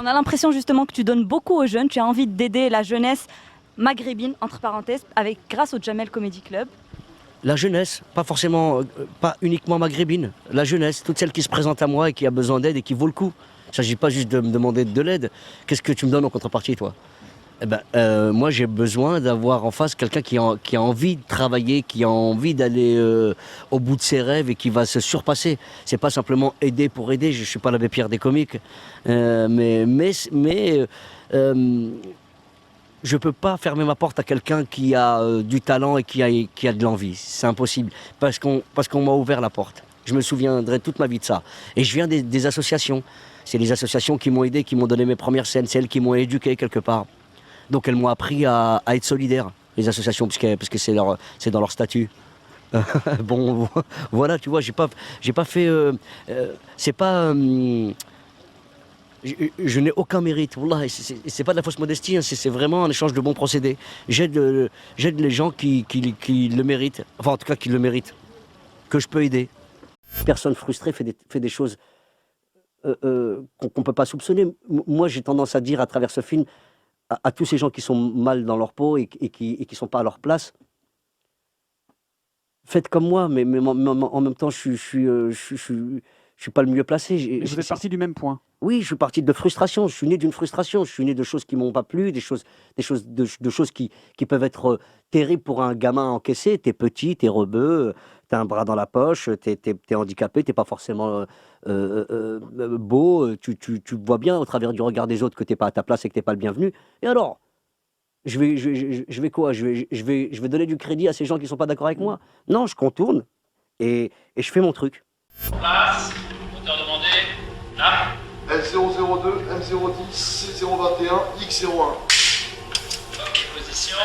On a l'impression justement que tu donnes beaucoup aux jeunes, tu as envie d'aider la jeunesse maghrébine, entre parenthèses, grâce au Jamel Comedy Club. La jeunesse, pas forcément, pas uniquement maghrébine, la jeunesse, toute celle qui se présente à moi et qui a besoin d'aide et qui vaut le coup. Il ne s'agit pas juste de me demander de l'aide. Qu'est-ce que tu me donnes en contrepartie, toi? Eh ben, moi, j'ai besoin d'avoir en face quelqu'un qui a envie de travailler, qui a envie d'aller au bout de ses rêves et qui va se surpasser. C'est pas simplement aider pour aider. Je suis pas l'abbé Pierre des comiques, je peux pas fermer ma porte à quelqu'un qui a du talent et qui a de l'envie. C'est impossible parce qu'on m'a ouvert la porte. Je me souviendrai toute ma vie de ça. Et je viens des associations. C'est les associations qui m'ont aidé, qui m'ont donné mes premières scènes, celles qui m'ont éduqué quelque part. Donc elles m'ont appris à être solidaire, les associations, parce que c'est dans leur statut. Bon, voilà, tu vois, j'ai pas fait. C'est pas. Je n'ai aucun mérite. Wallah, c'est pas de la fausse modestie, hein, c'est vraiment un échange de bons procédés. J'aide les gens qui le méritent, enfin en tout cas qui le méritent, que je peux aider. Personne frustrée fait des choses qu'on ne peut pas soupçonner. Moi, j'ai tendance à dire à travers ce film à tous ces gens qui sont mal dans leur peau et qui ne sont pas à leur place, faites comme moi, mais en même temps, je suis pas le mieux placé. Vous êtes parti du même point. Oui, je suis parti de frustration. Je suis né d'une frustration. Je suis né de choses qui m'ont pas plu, de choses qui peuvent être terribles pour un gamin encaissé. T'es petit, t'es rebeu, t'as un bras dans la poche, t'es handicapé, t'es pas forcément beau. Tu vois bien au travers du regard des autres que t'es pas à ta place et que t'es pas le bienvenu. Et alors, je vais quoi? Je vais donner du crédit à ces gens qui sont pas d'accord avec moi? Non, je contourne et je fais mon truc. Place, hauteur demandée, là. L002, M010, C021, X01. Ok, position.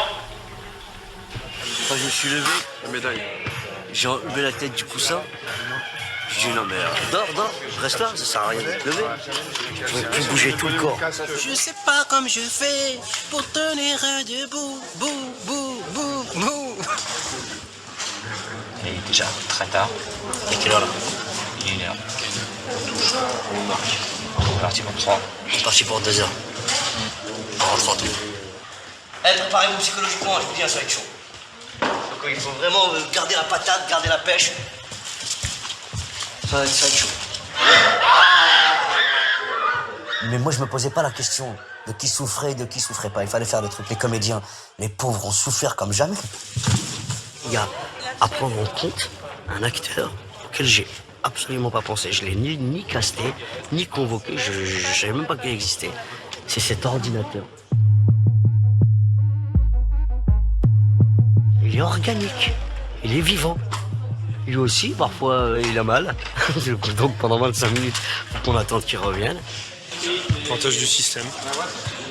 Quand je me suis levé, La médaille. j'ai enlevé la tête du coussin. J'ai dit non mais dors, reste là, ça sert à rien de te lever. Je vais plus bouger tout le corps. Je sais pas comme je fais pour tenir debout, bou. Il est déjà très tard. Et quelle heure là? Il est 1h. On touche, on marque. On est parti pour 3. C'est parti pour 2 heures. En rentrant tout. Préparez-vous psychologiquement, je vous dis, ça va être chaud. Donc il faut vraiment garder la patate, garder la pêche. Ça va être chaud. Mais moi je me posais pas la question de qui souffrait et de qui souffrait pas. Il fallait faire des trucs. Les comédiens, les pauvres ont souffert comme jamais. Il y a à prendre en compte un acteur auquel j'ai absolument pas pensé. Je l'ai ni casté, ni convoqué. Je savais même pas qu'il existait. C'est cet ordinateur. Il est organique. Il est vivant. Lui aussi, parfois, il a mal. Donc pendant 25 minutes, faut qu'on attende qu'il revienne. Pointage du système.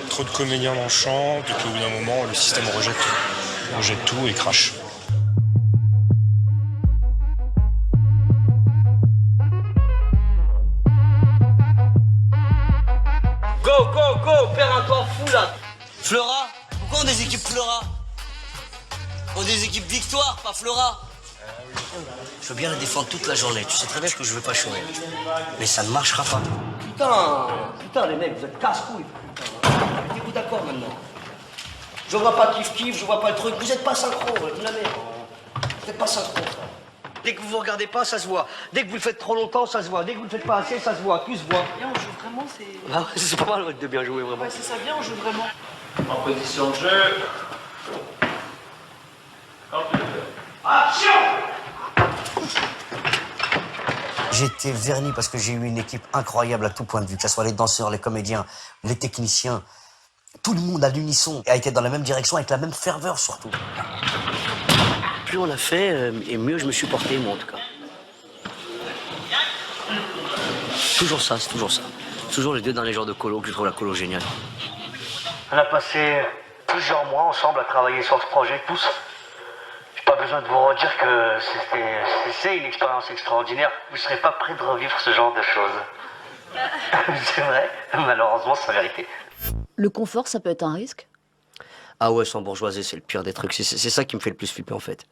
Trop de comédiens dans le champ, puis qu'au bout d'un moment, le système rejette tout et crache. Go, père un temps fou là. Flora, pourquoi on a des équipes Flora? On a des équipes Victoire, pas Flora. Je veux bien la défendre toute la journée. Tu sais très bien que je veux pas chômer. Mais ça ne marchera pas. Putain, les mecs, vous êtes casse-couilles. Mettez-vous d'accord maintenant. Je vois pas kiff, je vois pas le truc. Vous êtes pas synchro, vous la merde. Vous êtes pas synchro. Dès que vous vous regardez pas, ça se voit. Dès que vous le faites trop longtemps, ça se voit. Dès que vous le faites pas assez, ça se voit. Tout se voit. Bien, on joue vraiment, c'est... Ah ouais, c'est pas mal de bien jouer, vraiment. Ouais, c'est ça, bien, on joue vraiment. En position de jeu. Action! J'ai été verni parce que j'ai eu une équipe incroyable à tout point de vue, que ce soit les danseurs, les comédiens, les techniciens. Tout le monde à l'unisson a été dans la même direction, avec la même ferveur surtout. Plus on a fait, et mieux je me suis porté, moi en tout cas. Toujours ça, c'est toujours ça. Toujours les 2 derniers jours de colo, que je trouve la colo géniale. On a passé plusieurs mois ensemble à travailler sur ce projet, tous. J'ai pas besoin de vous redire que c'est une expérience extraordinaire. Vous serez pas prêts de revivre ce genre de choses. C'est vrai, malheureusement, c'est la vérité. Le confort, ça peut être un risque? Ah ouais, s'embourgeoiser, c'est le pire des trucs. C'est ça qui me fait le plus flipper, en fait.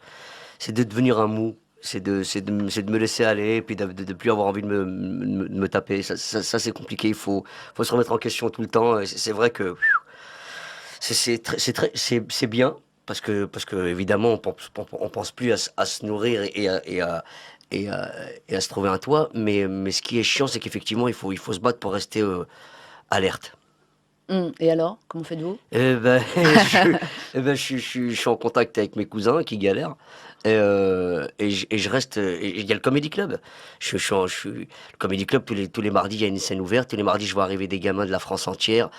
C'est de devenir un mou. c'est de me laisser aller et puis de plus avoir envie de me taper. Ça c'est compliqué, il faut se remettre en question tout le temps. Et c'est vrai que c'est bien parce que évidemment on pense plus à se nourrir et à se trouver un toit. Mais ce qui est chiant, c'est qu'effectivement il faut se battre pour rester alerte. Et alors, comment faites-vous? Je suis en contact avec mes cousins qui galèrent et je reste. Il y a le Comedy Club. Le Comedy Club, tous les mardis, il y a une scène ouverte. Tous les mardis, je vois arriver des gamins de la France entière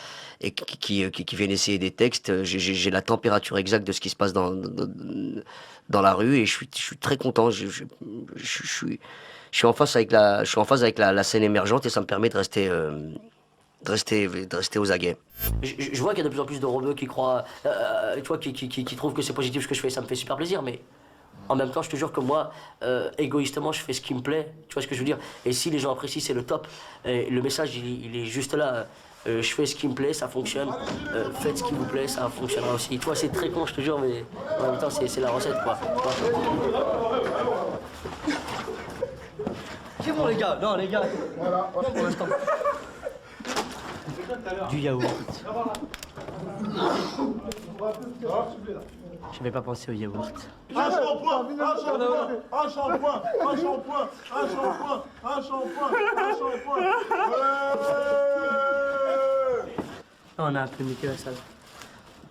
et qui viennent essayer des textes. J'ai la température exacte de ce qui se passe dans la rue et je suis très content. Je suis en phase avec la scène émergente et ça me permet de rester aux aguets. Je vois qu'il y a de plus en plus de rebeux qui croient, tu vois, qui trouvent que c'est positif ce que je fais, ça me fait super plaisir, mais en même temps, je te jure que moi, égoïstement, je fais ce qui me plaît, tu vois ce que je veux dire. Et si les gens apprécient, c'est le top. Et le message, il est juste là. Je fais ce qui me plaît, ça fonctionne. Faites ce qui vous plaît, ça fonctionnera aussi. Tu vois, c'est très con, je te jure, mais en même temps, c'est la recette, quoi. C'est bon, les gars. Non, les gars. Voilà. Pour l'instant. Du yaourt. Je n'avais pas pensé au yaourt. Un shampoing, un shampoing, un shampoing, un shampoing, un shampoing, un shampoing, un shampoing. On a un peu niqué la salle.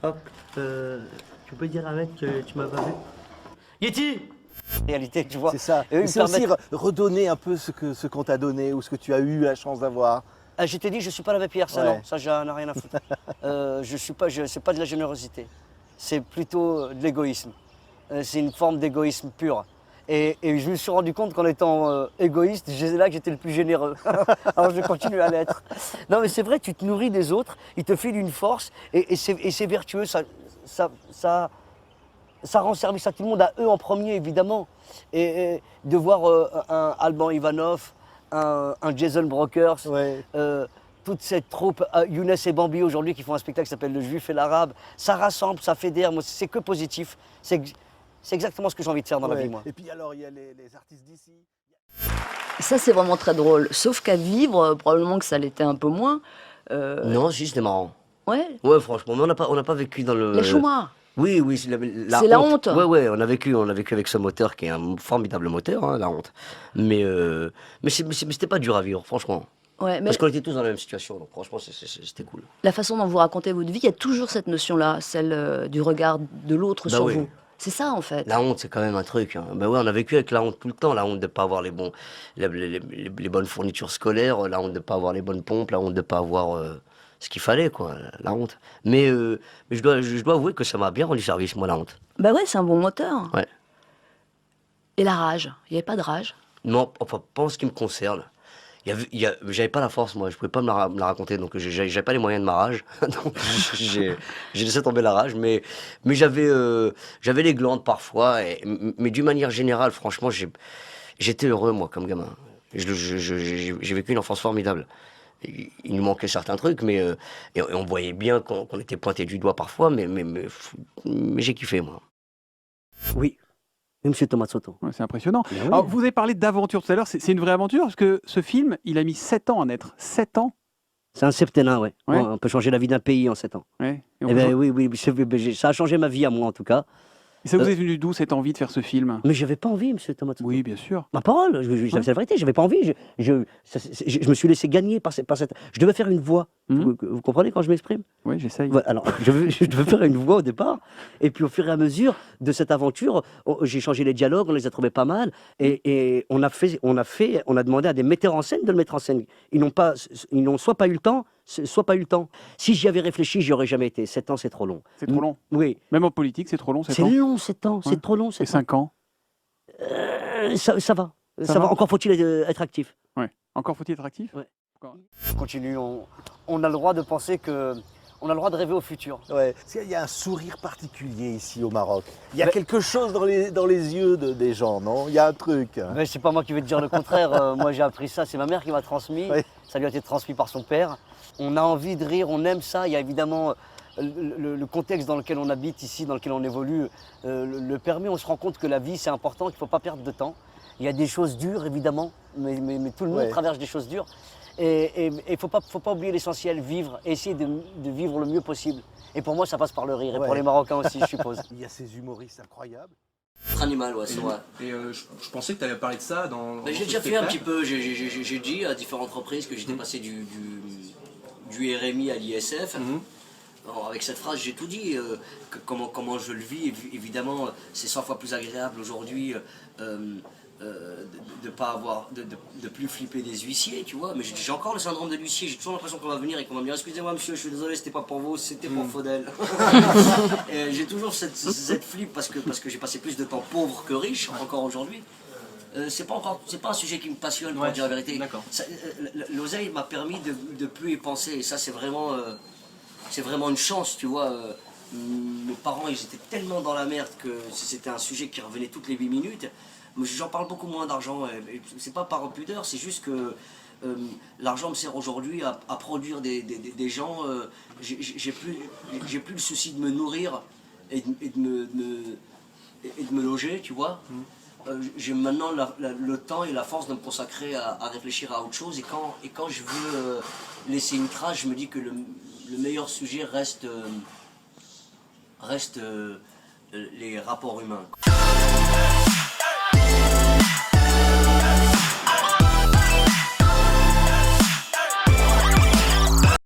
Hop, tu peux dire à mec que tu m'as pas vu? Yeti! Réalité, tu vois. C'est ça. Et eux, Et c'est aussi redonner un peu ce qu'on t'a donné ou ce que tu as eu la chance d'avoir. Je t'ai dit, je suis pas la pierre, ça Ouais. non, ça j'en ai rien à foutre. C'est pas de la générosité, c'est plutôt de l'égoïsme. C'est une forme d'égoïsme pur. Et je me suis rendu compte qu'en étant égoïste, c'est là que j'étais le plus généreux. Alors je continue à l'être. Non mais c'est vrai, tu te nourris des autres, ils te filent une force et c'est vertueux, ça rend service à tout le monde, à eux en premier évidemment. Et de voir un Alban Ivanov, un Jason Brokers, Ouais. toute cette troupe, Younes et Bambi aujourd'hui qui font un spectacle qui s'appelle Le Juif et l'Arabe, ça rassemble, ça fédère, moi c'est que positif. C'est exactement ce que j'ai envie de faire dans la Ouais. vie, moi. Et puis alors, il y a les artistes d'ici. Ça, c'est vraiment très drôle. Sauf qu'à vivre, probablement que ça l'était un peu moins. Non, si, c'était marrant. Ouais, Ouais, franchement, mais on n'a pas vécu dans le... les chômeurs. Oui, c'est la honte. Ouais, on a vécu avec ce moteur qui est un formidable moteur, hein, la honte. Mais c'était pas dur à vivre, franchement. Ouais, mais Parce qu'on était tous dans la même situation, donc franchement, c'était cool. la façon dont vous racontez votre vie, il y a toujours cette notion-là, celle du regard de l'autre Bah sur oui. vous. C'est ça, en fait. La honte, c'est quand même un truc. Hein. Ben ouais, on a vécu avec la honte tout le temps. La honte de ne pas avoir les bonnes fournitures scolaires, la honte de ne pas avoir les bonnes pompes, la honte de ne pas avoir ce qu'il fallait, quoi. La honte. Mais je dois avouer que ça m'a bien rendu service, moi, la honte. Bah ouais, c'est un bon moteur. Ouais. Et la rage? Il n'y avait pas de rage? Non, enfin, pas en ce qui me concerne. J'avais pas la force, moi, je pouvais pas me la raconter, donc j'avais pas les moyens de ma rage, donc j'ai laissé tomber la rage, mais j'avais les glandes parfois, mais d'une manière générale, franchement, j'étais heureux, moi, comme gamin. J'ai vécu une enfance formidable. Il nous manquait certains trucs, mais et on voyait bien qu'on était pointé du doigt parfois, mais j'ai kiffé, moi. Oui. Monsieur Thomas Soto. Ouais, c'est impressionnant. Ben oui. Alors, vous avez parlé d'aventure tout à l'heure, c'est une vraie aventure parce que ce film, il a mis 7 ans à naître. 7 ans. C'est un septennat, ouais. Ouais. On peut changer la vie d'un pays en 7 ans. Ouais. Et Eh ben, oui, ça a changé ma vie à moi en tout cas. Et ça vous est venu d'où cette envie de faire ce film? Mais j'avais pas envie, monsieur Thomas. Oui, bien sûr. Ma parole, c'est la vérité, j'avais pas envie. Je me suis laissé gagner par cette. Je devais faire une voix. Vous comprenez quand je m'exprime? Oui, j'essaye. Voilà, alors, je devais faire une voix au départ, et puis au fur et à mesure de cette aventure, j'ai changé les dialogues, on les a trouvés pas mal, et on a demandé à des metteurs en scène de le mettre en scène. Ils n'ont soit pas eu le temps, soit pas eu le temps. Si j'y avais réfléchi, j'y aurais jamais été. 7 ans, c'est trop long. C'est trop long. Oui. Même en politique, c'est trop long, 7 C'est ans. long, 7 ans, Ouais. c'est trop long. 7 Et 5 ans? Ça va. Ça Ça va va. Encore faut-il être actif. Ouais. Encore faut-il être actif? Ouais. Encore. Continue, on a le droit de penser que... On a le droit de rêver au futur. Ouais. Parce qu'il y a un sourire particulier ici au Maroc. Il y a quelque chose dans les yeux des gens, non? Il y a un truc. Mais c'est pas moi qui vais te dire le contraire. Moi j'ai appris ça, c'est ma mère qui m'a transmis. Oui. Ça lui a été transmis par son père. On a envie de rire, on aime ça. Il y a évidemment le contexte dans lequel on habite ici, dans lequel on évolue, le permet. On se rend compte que la vie c'est important, qu'il ne faut pas perdre de temps. Il y a des choses dures, évidemment, mais tout le monde traverse des choses dures. Et il faut pas oublier l'essentiel, vivre, essayer de vivre le mieux possible. Et pour moi, ça passe par le rire, et pour les Marocains aussi, je suppose. Il y a ces humoristes incroyables. Animal, ouais, c'est vrai. Et je pensais que tu allais parler de ça dans. J'ai déjà fait un petit peu, j'ai dit à différentes reprises que j'étais passé du RMI à l'ISF. Alors, avec cette phrase, j'ai tout dit. Comment je le vis, évidemment, c'est 100 fois plus agréable aujourd'hui de pas avoir, de plus flipper des huissiers, tu vois. Mais j'ai encore le syndrome de l'huissier. J'ai toujours l'impression qu'on va venir et qu'on va me dire excusez-moi monsieur, je suis désolé, c'était pas pour vous, c'était pour Faudel. J'ai toujours cette flip parce que j'ai passé plus de temps pauvre que riche encore aujourd'hui. C'est pas un sujet qui me passionne, pour dire la vérité. L'oseille m'a permis de plus y penser, et ça c'est vraiment une chance, tu vois. Mes parents, ils étaient tellement dans la merde que c'était un sujet qui revenait toutes les 8 minutes. J'en parle beaucoup moins d'argent, c'est pas par pudeur, c'est juste que l'argent me sert aujourd'hui à produire des gens. J'ai plus le souci de me nourrir et de me loger, tu vois. J'ai maintenant le temps et la force de me consacrer à réfléchir à autre chose, et quand je veux laisser une trace, je me dis que le meilleur sujet reste les rapports humains.